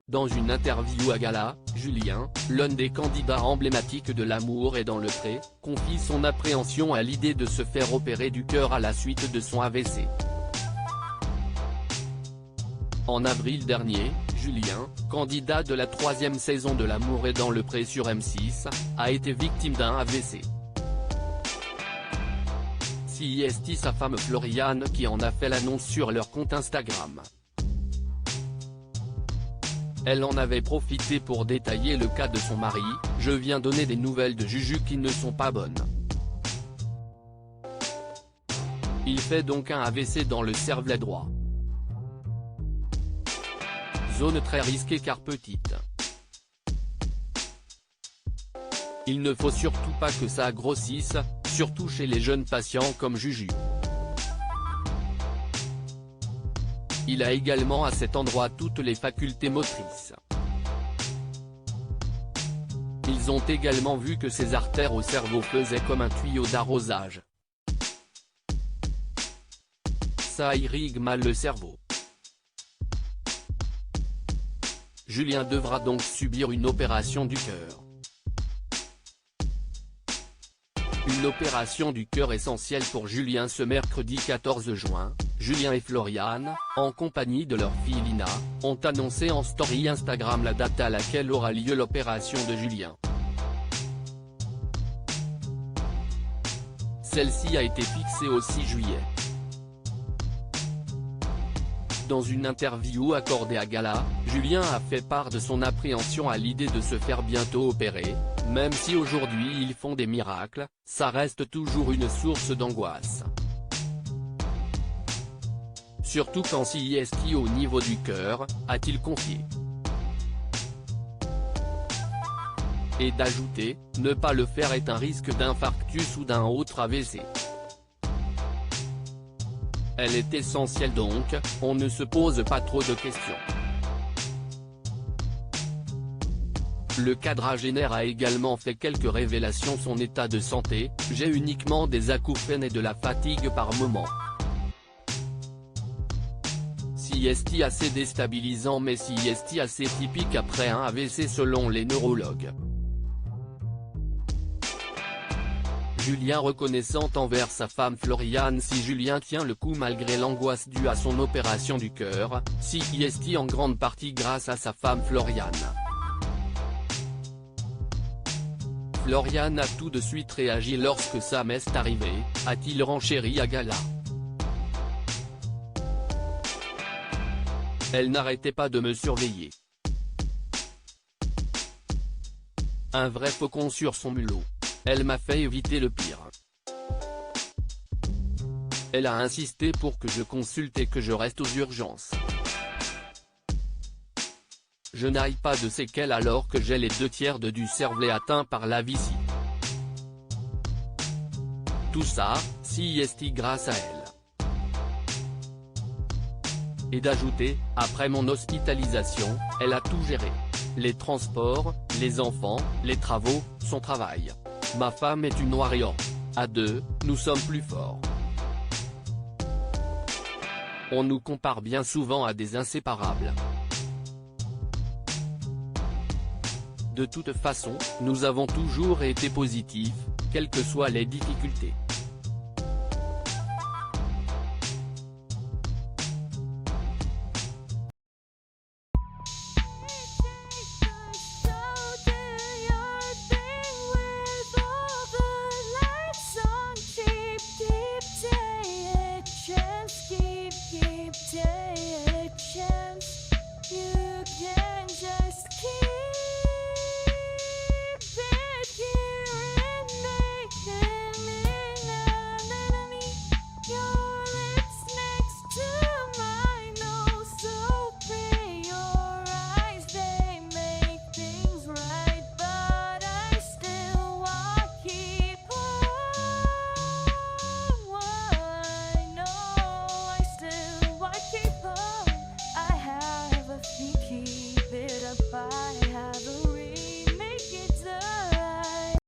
Dans une interview à Gala, Julien, l'un des candidats emblématiques de L'amour est dans le pré, confie son appréhension à l'idée de se faire opérer du cœur à la suite de son AVC. En avril dernier, Julien, candidat de la 3e saison de L'amour est dans le pré sur M6, a été victime d'un AVC. C'est sa femme Floriane qui en a fait l'annonce sur leur compte Instagram. Elle en avait profité pour détailler le cas de son mari: « Je viens donner des nouvelles de Juju qui ne sont pas bonnes. Il fait donc un AVC dans le cervelet droit. Zone très risquée car petite. Il ne faut surtout pas que ça grossisse, surtout chez les jeunes patients comme Juju. Il a également à cet endroit toutes les facultés motrices. Ils ont également vu que ses artères au cerveau faisaient comme un tuyau d'arrosage. Ça irrigue mal le cerveau. Julien devra donc subir une opération du cœur. Une opération du cœur essentielle pour Julien ce mercredi 14 juin. Julien et Floriane, en compagnie de leur fille Lina, ont annoncé en story Instagram la date à laquelle aura lieu l'opération de Julien. Celle-ci a été fixée au 6 juillet. Dans une interview accordée à Gala, Julien a fait part de son appréhension à l'idée de se faire bientôt opérer, même si aujourd'hui ils font des miracles, ça reste toujours une source d'angoisse. Surtout quand c'est au niveau du cœur, a-t-il confié. Et d'ajouter, ne pas le faire est un risque d'infarctus ou d'un autre AVC. Elle est essentielle donc, on ne se pose pas trop de questions. Le quadragénaire a également fait quelques révélations. Son état de santé: « J'ai uniquement des acouphènes et de la fatigue par moment. C'est assez déstabilisant mais c'est assez typique après un AVC selon les neurologues. » Julien reconnaissant envers sa femme Floriane. Si Julien tient le coup malgré l'angoisse due à son opération du cœur, c'est en grande partie grâce à sa femme Floriane. Floriane a tout de suite réagi lorsque ça m'est arrivé, a-t-il renchéri à Gala. Elle n'arrêtait pas de me surveiller. Un vrai faucon sur son mulot. Elle m'a fait éviter le pire. Elle a insisté pour que je consulte et que je reste aux urgences. Je n'aille pas de séquelles alors que j'ai les 2/3 du cervelet atteint par la vessie. Tout ça, c'est grâce à elle. Et d'ajouter, après mon hospitalisation, elle a tout géré. Les transports, les enfants, les travaux, son travail. Ma femme est une warrior. À deux, nous sommes plus forts. On nous compare bien souvent à des inséparables. De toute façon, nous avons toujours été positifs, quelles que soient les difficultés.